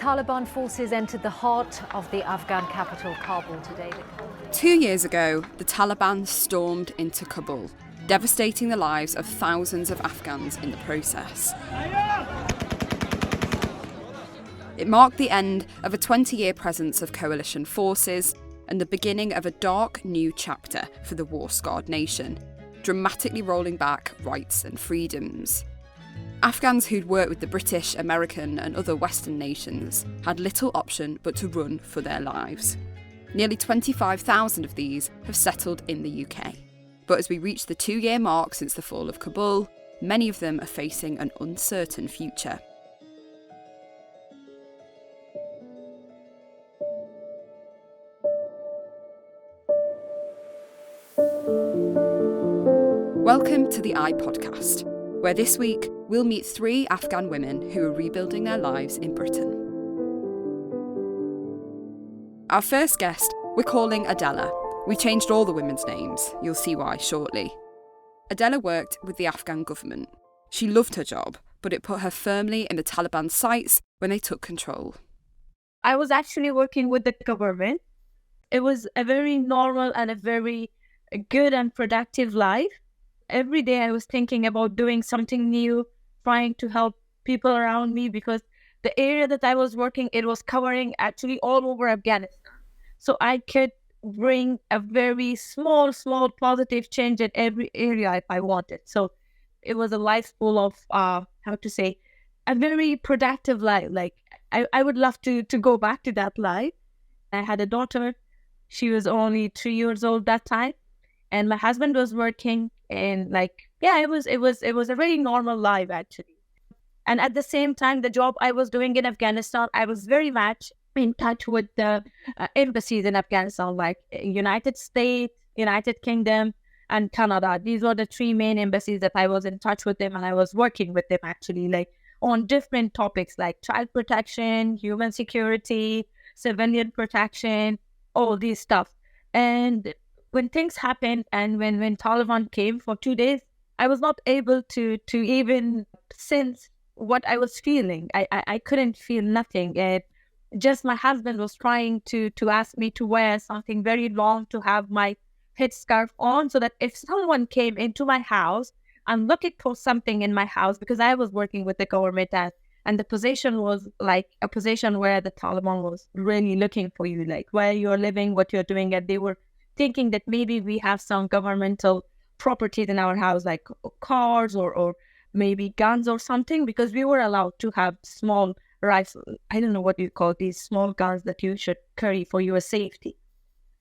Taliban forces entered the heart of the Afghan capital, Kabul, today. 2 years ago, the Taliban stormed into Kabul, devastating the lives of thousands of Afghans in the process. It marked the end of a 20-year presence of coalition forces and the beginning of a dark new chapter for the war-scarred nation, dramatically rolling back rights and freedoms. Afghans who'd worked with the British, American and other Western nations had little option but to run for their lives. Nearly 25,000 of these have settled in the UK. But as we reach the 2-year mark since the fall of Kabul, many of them are facing an uncertain future. Welcome to the podcast, where this week we'll meet 3 Afghan women who are rebuilding their lives in Britain. Our first guest we're calling Adela. We changed all the women's names, you'll see why shortly. Adela worked with the Afghan government. She loved her job, but it put her firmly in the Taliban's sights when they took control. I was actually working with the government. It was a very normal and a very good and productive life. Every day I was thinking about doing something new, trying to help people around me, because the area that I was working, it was covering actually all over Afghanistan. So I could bring a very small positive change in every area if I wanted. So it was a life full of, a very productive life. Like I would love to go back to that life. I had a daughter. She was only 3 years old that time. And my husband was working, and it was a very normal life actually. And at the same time, the job I was doing in Afghanistan, I was very much in touch with the embassies in Afghanistan, like United States, United Kingdom, and Canada. These were the 3 main embassies that I was in touch with them, and I was working with them actually, on different topics like child protection, human security, civilian protection, all these stuff. And when things happened and when Taliban came for 2 days, I was not able to even sense what I was feeling. I couldn't feel nothing. Just my husband was trying to ask me to wear something very long, to have my headscarf on, so that if someone came into my house and looking for something in my house, because I was working with the government and the position was like a position where the Taliban was really looking for you, like where you're living, what you're doing, and they were thinking that maybe we have some governmental properties in our house, like cars or maybe guns or something, because we were allowed to have small rifles. I don't know what you call these small guns that you should carry for your safety.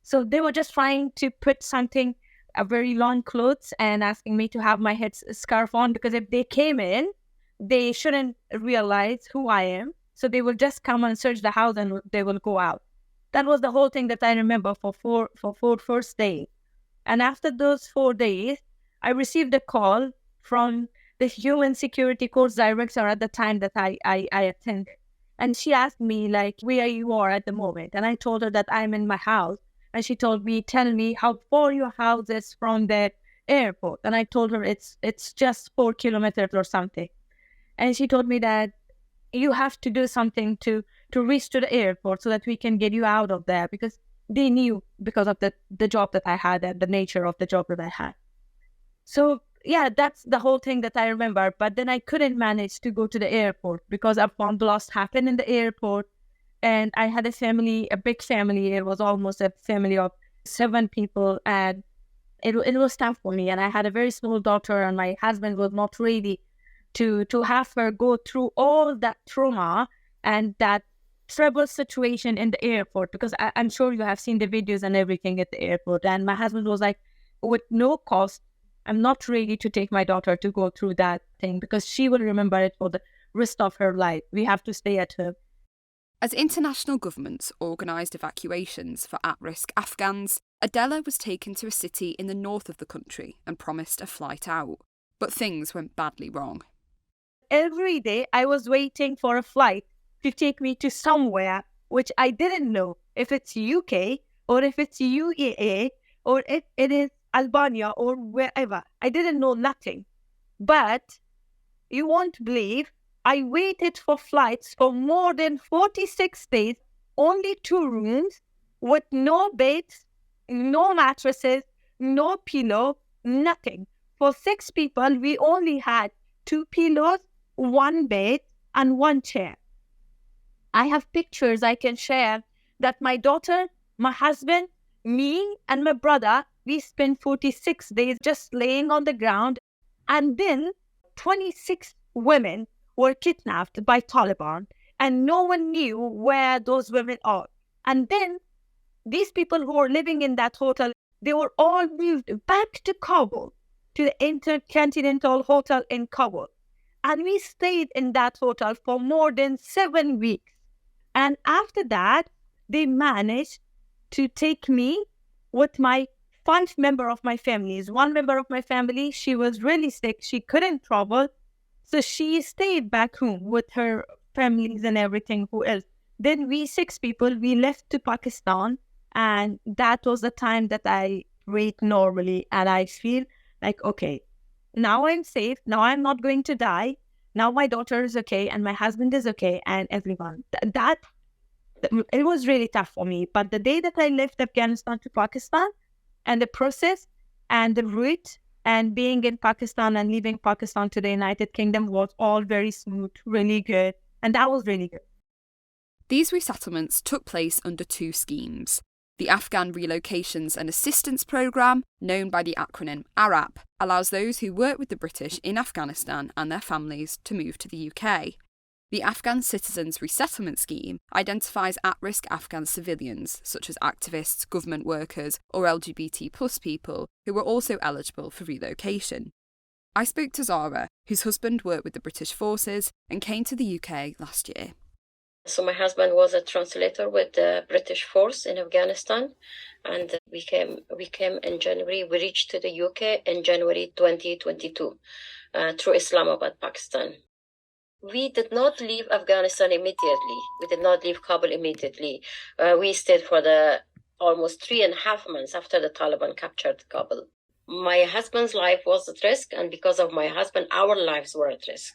So they were just trying to put something, a very long clothes, and asking me to have my head scarf on, because if they came in, they shouldn't realize who I am. So they will just come and search the house and they will go out. That was the whole thing that I remember for four first days. And after those 4 days, I received a call from the human security course director at the time that I attended. And she asked me, where you are at the moment. And I told her that I'm in my house. And she told me, tell me how far your house is from the airport. And I told her it's just 4 kilometers or something. And she told me that you have to do something to reach to the airport so that we can get you out of there, because they knew, because of the job that I had and the nature of the job that I had. So yeah, that's the whole thing that I remember. But then I couldn't manage to go to the airport because a bomb blast happened in the airport, and I had a big family. It was almost a family of 7 people, and it was tough for me. And I had a very small daughter, and my husband was not ready to have her go through all that trauma and that trouble situation in the airport, because I'm sure you have seen the videos and everything at the airport. And my husband was like, with no cost, I'm not ready to take my daughter to go through that thing, because she will remember it for the rest of her life. We have to stay at home. As international governments organised evacuations for at-risk Afghans, Adela was taken to a city in the north of the country and promised a flight out. But things went badly wrong. Every day I was waiting for a flight to take me to somewhere which I didn't know if it's UK or if it's UAE or if it is Albania or wherever. I didn't know nothing. But you won't believe, I waited for flights for more than 46 days, only 2 rooms, with no beds, no mattresses, no pillow, nothing. For 6 people, we only had 2 pillows, 1 bed, and 1 chair. I have pictures I can share that my daughter, my husband, me, and my brother, we spent 46 days just laying on the ground. And then 26 women were kidnapped by Taliban, and no one knew where those women are. And then these people who were living in that hotel, they were all moved back to Kabul, to the Intercontinental Hotel in Kabul. And we stayed in that hotel for more than 7 weeks. And after that, they managed to take me with my 5 member of my family. 1 member of my family, she was really sick. She couldn't travel. So she stayed back home with her families and everything who else. Then we 6 people, we left to Pakistan. And that was the time that I breathe normally. And I feel like, okay, now I'm safe. Now I'm not going to die. Now my daughter is okay and my husband is okay and everyone. It was really tough for me. But the day that I left Afghanistan to Pakistan, and the process and the route and being in Pakistan and leaving Pakistan to the United Kingdom was all very smooth, really good. And that was really good. These resettlements took place under 2 schemes. The Afghan Relocations and Assistance Programme, known by the acronym ARAP, allows those who work with the British in Afghanistan and their families to move to the UK. The Afghan Citizens Resettlement Scheme identifies at-risk Afghan civilians, such as activists, government workers, or LGBT+ people, who are also eligible for relocation. I spoke to Zara, whose husband worked with the British forces and came to the UK last year. So my husband was a translator with the British force in Afghanistan, and we came in January. We reached to the UK in January 2022 through Islamabad, Pakistan. We did not leave Afghanistan immediately. We did not leave Kabul immediately. We stayed for the almost 3.5 months after the Taliban captured Kabul. My husband's life was at risk, and because of my husband, our lives were at risk.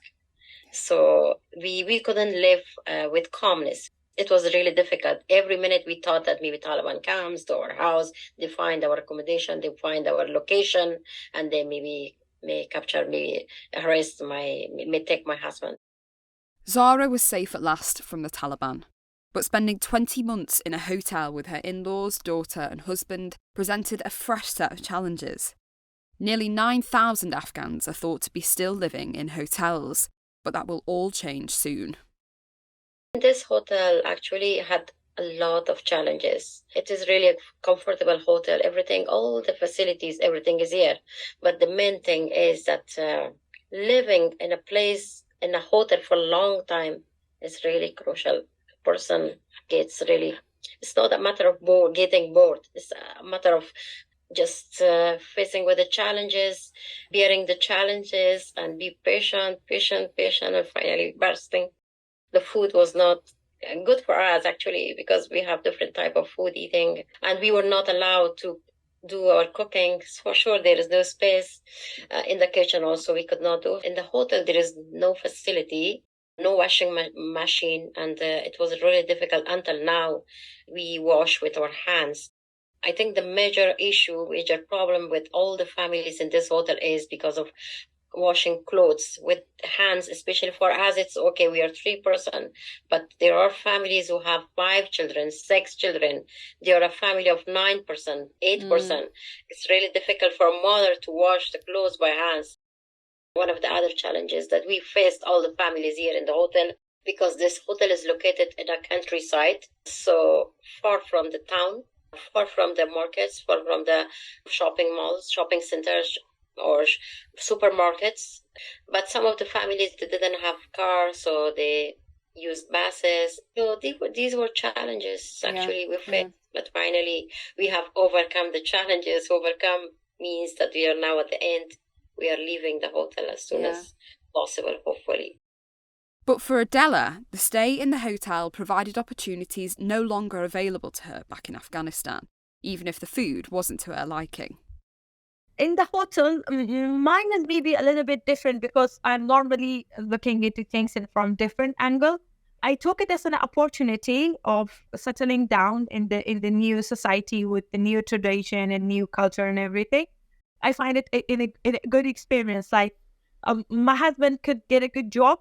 So we couldn't live with calmness. It was really difficult. Every minute we thought that maybe Taliban comes to our house, they find our accommodation, they find our location, and they maybe may capture me, arrest may take my husband. Zara was safe at last from the Taliban, but spending 20 months in a hotel with her in-laws, daughter and husband presented a fresh set of challenges. Nearly 9,000 Afghans are thought to be still living in hotels, but that will all change soon. This hotel actually had a lot of challenges. It is really a comfortable hotel. Everything, all the facilities, everything is here. But the main thing is that living in a place, in a hotel for a long time is really crucial. Person gets really, it's not a matter of getting bored. It's a matter of just facing with the challenges, bearing the challenges, and be patient, and finally bursting. The food was not good for us, actually, because we have different type of food eating, and we were not allowed to do our cooking. For sure, there is no space in the kitchen. Also, we could not do. In the hotel, there is no facility, no washing machine, and it was really difficult. Until now, we wash with our hands. I think the major problem with all the families in this hotel is because of washing clothes with hands. Especially for us, it's okay, we are 3 person, but there are families who have 5 children, 6 children. They are a family of 9 person, 8 person. It's really difficult for a mother to wash the clothes by hands. One of the other challenges that we faced, all the families here in the hotel, because this hotel is located in a countryside, so far from the town, far from the markets, far from the shopping malls, shopping centers, or supermarkets. But some of the families, they didn't have cars, so they used buses. So these were challenges, actually, we faced. But finally, we have overcome the challenges. Overcome means that we are now at the end. We are leaving the hotel as soon as possible, hopefully. But for Adela, the stay in the hotel provided opportunities no longer available to her back in Afghanistan, even if the food wasn't to her liking. In the hotel, mine is maybe a little bit different because I'm normally looking into things from different angle. I took it as an opportunity of settling down in the new society with the new tradition and new culture and everything. I find it in a good experience. Like my husband could get a good job.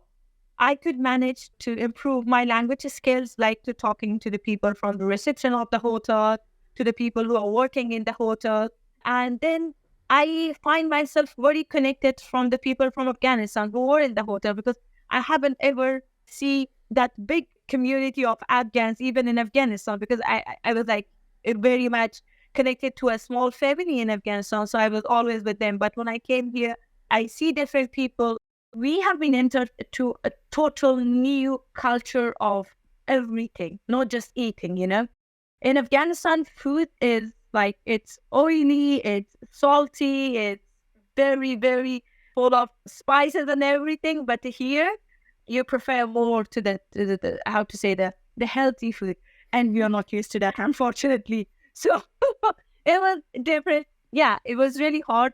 I could manage to improve my language skills, like to talking to the people from the reception of the hotel, to the people who are working in the hotel. And then I find myself very connected from the people from Afghanistan who were in the hotel, because I haven't ever seen that big community of Afghans, even in Afghanistan, because I was like very much connected to a small family in Afghanistan. So I was always with them. But when I came here, I see different people. We have been entered to a total new culture of everything, not just eating, In Afghanistan, food is like, it's oily, it's salty, it's very, very full of spices and everything. But here, you prefer more to the how to say, the healthy food. And we are not used to that, unfortunately. So it was different. Yeah, it was really hard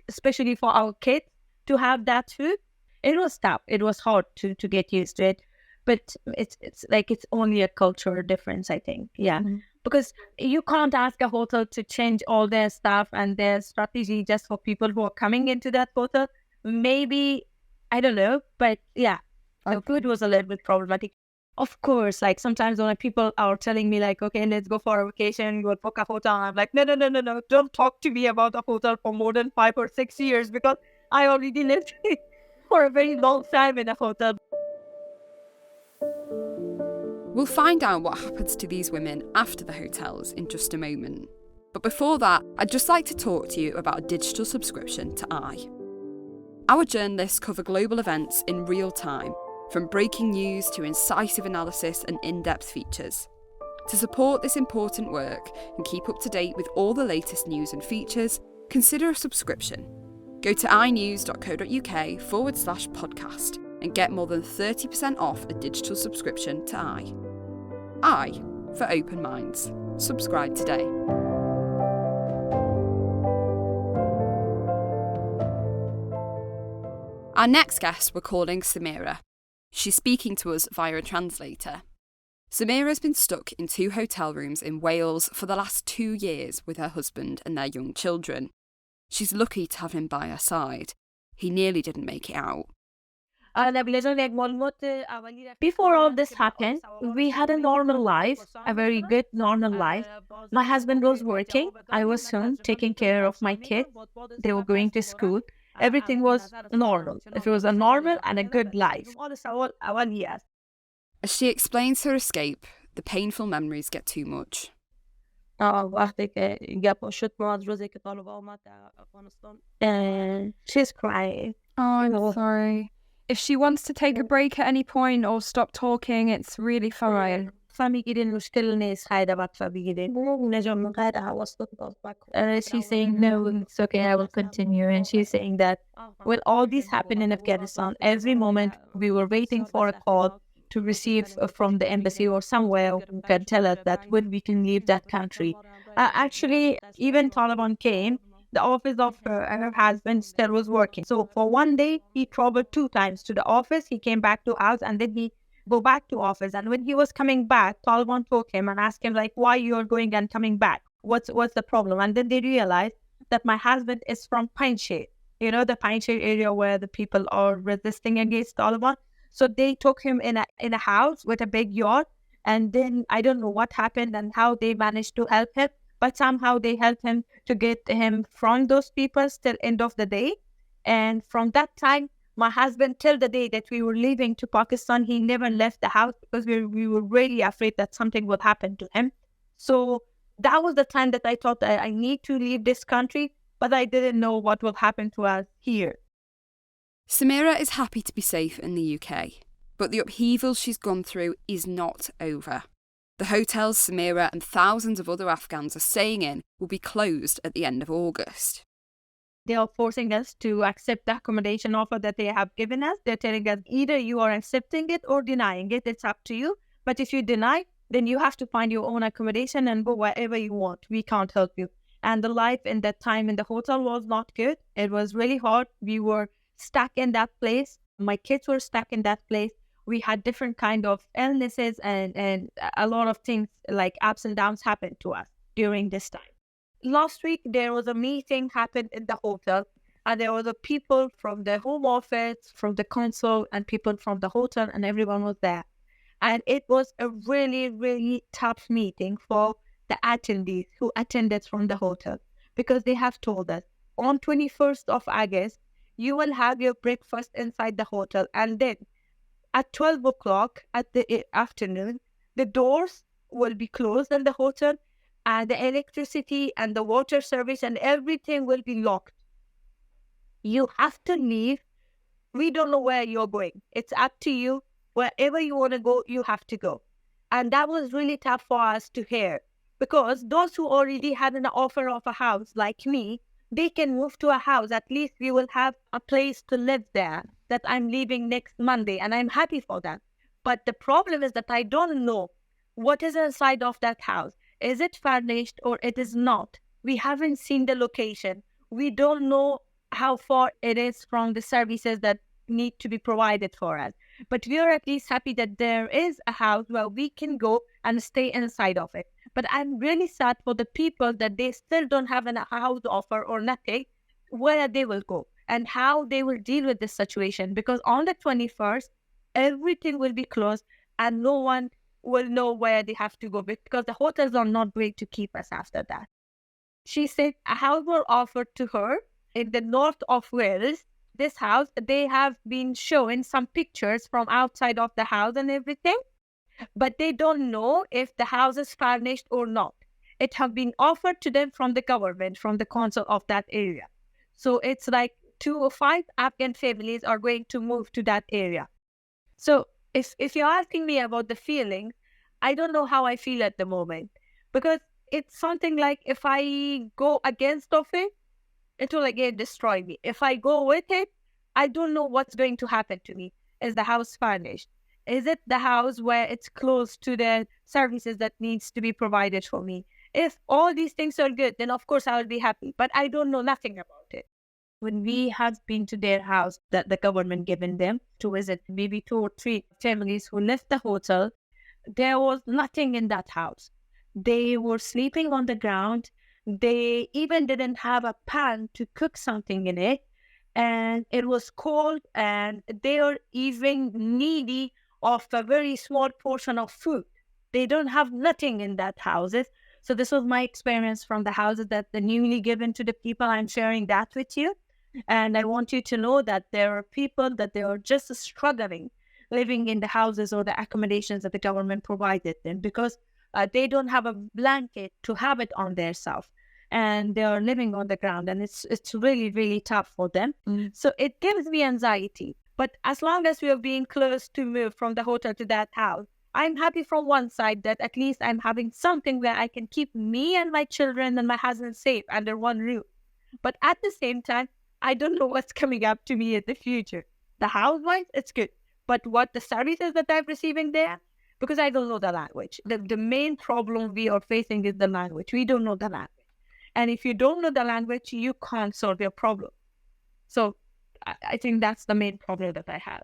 especially for our kids to have that food. It was tough. It was hard to get used to it. But it's like, it's only a cultural difference, I think. Yeah. Mm-hmm. Because you can't ask a hotel to change all their stuff and their strategy just for people who are coming into that hotel. Maybe, I don't know. But yeah, the food was a little bit problematic. Of course, like sometimes when people are telling me like, okay, let's go for a vacation, go book a hotel. I'm like, no. Don't talk to me about a hotel for more than 5 or 6 years, because I already lived for a very long time in a hotel. We'll find out what happens to these women after the hotels in just a moment. But before that, I'd just like to talk to you about a digital subscription to I. Our journalists cover global events in real time, from breaking news to incisive analysis and in-depth features. To support this important work and keep up to date with all the latest news and features, consider a subscription. Go to inews.co.uk/podcast and get more than 30% off a digital subscription to I. I, for open minds. Subscribe today. Our next guest we're calling Samira. She's speaking to us via a translator. Samira has been stuck in 2 hotel rooms in Wales for the last 2 years with her husband and their young children. She's lucky to have him by her side. He nearly didn't make it out. Before all this happened, we had a normal life, a very good normal life. My husband was working. I was home taking care of my kids. They were going to school. Everything was normal. It was a normal and a good life. As she explains her escape, the painful memories get too much. And she's crying. Oh, I'm sorry. If she wants to take a break at any point or stop talking, it's really fine. She's saying, no, it's okay, I will continue. And she's saying that, well, all this happened in Afghanistan. Every moment we were waiting for a call to receive from the embassy or somewhere who can tell us that when we can leave that country. Actually, even Taliban came, the office of her husband still was working. So for one day, he traveled 2 times to the office. He came back to house and then he go back to office. And when he was coming back, Taliban told him and asked him like, why you're going and coming back? What's the problem? And then they realized that my husband is from Panjshir. You know, the Panjshir area where the people are resisting against Taliban. So they took him in a house with a big yard. And then I don't know what happened and how they managed to help him. But somehow they helped him to get him from those people till end of the day. And from that time, my husband, till the day that we were leaving to Pakistan, he never left the house because we were really afraid that something would happen to him. So that was the time that I thought that I need to leave this country, but I didn't know what will happen to us here. Samira is happy to be safe in the UK, but the upheaval she's gone through is not over. The hotels Samira and thousands of other Afghans are staying in will be closed at the end of August. They are forcing us to accept the accommodation offer that they have given us. They're telling us either you are accepting it or denying it. It's up to you. But if you deny, then you have to find your own accommodation and go wherever you want. We can't help you. And the life in that time in the hotel was not good. It was really hard. We were stuck in that place. My kids were stuck in that place. We had different kind of illnesses and a lot of things like ups and downs happened to us during this time. Last week, there was a meeting happened in the hotel, and there were the people from the home office, from the council, and people from the hotel, and everyone was there. And it was a really, really tough meeting for the attendees who attended from the hotel, because they have told us on 21st of August, you will have your breakfast inside the hotel, and then at 12 o'clock at the afternoon, the doors will be closed in the hotel, and the electricity and the water service and everything will be locked. You have to leave. We don't know where you're going. It's up to you. Wherever you want to go, you have to go. And that was really tough for us to hear, because those who already had an offer of a house like me, they can move to a house. At least we will have a place to live there, that I'm leaving next Monday, and I'm happy for that. But the problem is that I don't know what is inside of that house. Is it furnished or it is not? We haven't seen the location. We don't know how far it is from the services that need to be provided for us. But we are at least happy that there is a house where we can go and stay inside of it. But I'm really sad for the people that they still don't have a house offer or nothing, where they will go and how they will deal with this situation. Because on the 21st, everything will be closed and no one will know where they have to go, because the hotels are not going to keep us after that. She said a house was offered to her in the north of Wales. This house, they have been showing some pictures from outside of the house and everything, but they don't know if the house is furnished or not. It have been offered to them from the government, from the council of that area. So it's like 2 or 5 Afghan families are going to move to that area. So if you're asking me about the feeling, I don't know how I feel at the moment, because it's something like if I go against of it, it will again destroy me. If I go with it, I don't know what's going to happen to me. Is the house furnished? Is it the house where it's close to the services that needs to be provided for me? If all these things are good, then of course I will be happy, but I don't know nothing about it. When we have been to their house that the government given them to visit, maybe 2 or 3 families who left the hotel, there was nothing in that house. They were sleeping on the ground. They even didn't have a pan to cook something in it. And it was cold, and they are even needy of a very small portion of food. They don't have nothing in that houses. So this was my experience from the houses that the newly given to the people. I'm sharing that with you. And I want you to know that there are people that they are just struggling living in the houses or the accommodations that the government provided them, because they don't have a blanket to have it on their self, and they are living on the ground, and it's really, really tough for them. So it gives me anxiety. But as long as we are being close to move from the hotel to that house, I'm happy from one side that at least I'm having something where I can keep me and my children and my husband safe under one roof. But at the same time, I don't know what's coming up to me in the future. The house-wise, it's good. But what the services that I'm receiving there, because I don't know the language. The main problem we are facing is the language. We don't know the language. And if you don't know the language, you can't solve your problem. So I think that's the main problem that I have.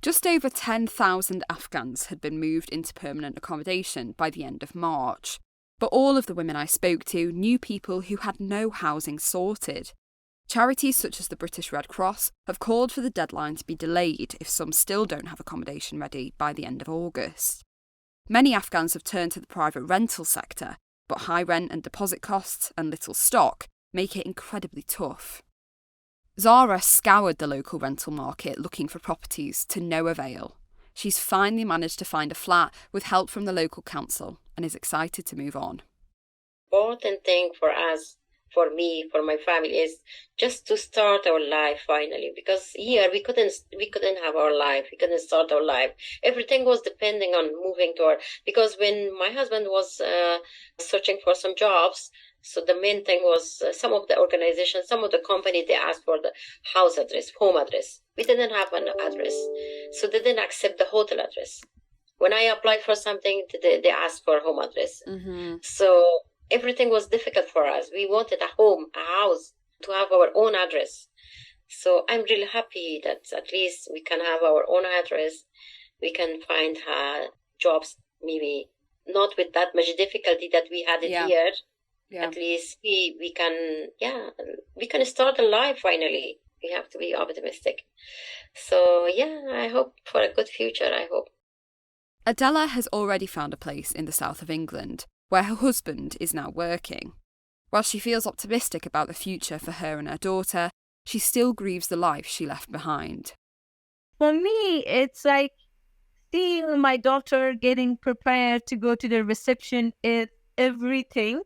Just over 10,000 Afghans had been moved into permanent accommodation by the end of March. But all of the women I spoke to knew people who had no housing sorted. Charities such as the British Red Cross have called for the deadline to be delayed if some still don't have accommodation ready by the end of August. Many Afghans have turned to the private rental sector, but high rent and deposit costs and little stock make it incredibly tough. Zara scoured the local rental market looking for properties to no avail. She's finally managed to find a flat with help from the local council and is excited to move on. Important thing for us, for me, for my family, is just to start our life finally, because here we couldn't have our life. We couldn't start our life. Everything was depending on moving to our, because when my husband was searching for some jobs, so the main thing was some of the organizations, some of the company, they asked for the house address, home address. We didn't have an address, so they didn't accept the hotel address. When I applied for something, they asked for home address. Mm-hmm. So everything was difficult for us. We wanted a home, a house, to have our own address. So I'm really happy that at least we can have our own address. We can find jobs, maybe not with that much difficulty that we had it here. Yeah. At least we can start a life finally. We have to be optimistic. So I hope for a good future, I hope. Adela has already found a place in the south of England, where her husband is now working. While she feels optimistic about the future for her and her daughter, she still grieves the life she left behind. For me, it's like seeing my daughter getting prepared to go to the reception is everything,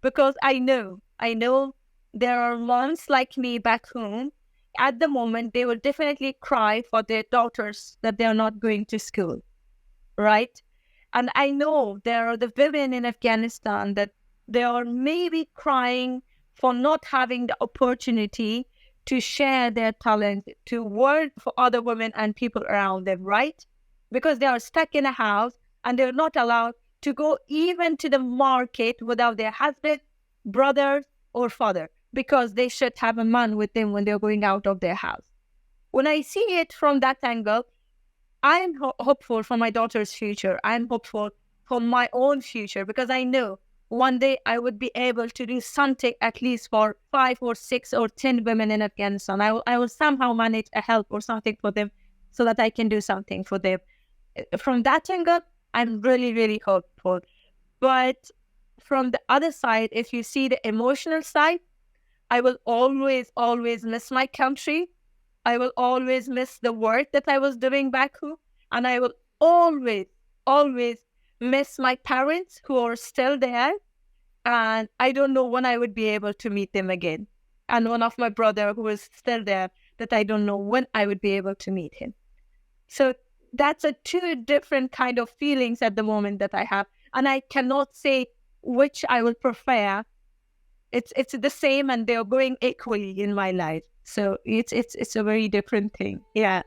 because I know there are moms like me back home. At the moment, they will definitely cry for their daughters that they are not going to school, right? And I know there are the women in Afghanistan that they are maybe crying for not having the opportunity to share their talent, to work for other women and people around them, right? Because they are stuck in a house and they're not allowed to go even to the market without their husband, brother, or father, because they should have a man with them when they're going out of their house. When I see it from that angle, I'm hopeful for my daughter's future. I'm hopeful for my own future, because I know one day I would be able to do something at least for 5 or 6 or 10 women in Afghanistan. I will somehow manage a help or something for them so that I can do something for them. From that angle, I'm really, really hopeful. But from the other side, if you see the emotional side, I will always, always miss my country. I will always miss the work that I was doing back home. And I will always, always miss my parents who are still there. And I don't know when I would be able to meet them again. And one of my brother who is still there, that I don't know when I would be able to meet him. So that's a 2 different kind of feelings at the moment that I have. And I cannot say which I will prefer. It's the same, and they're going equally in my life. So it's a very different thing. Yeah.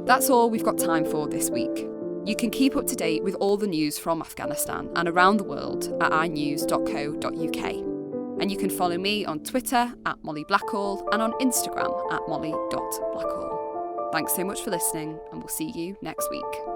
That's all we've got time for this week. You can keep up to date with all the news from Afghanistan and around the world at inews.co.uk. And you can follow me on Twitter at Molly Blackall and on Instagram at molly.blackall. Thanks so much for listening, and we'll see you next week.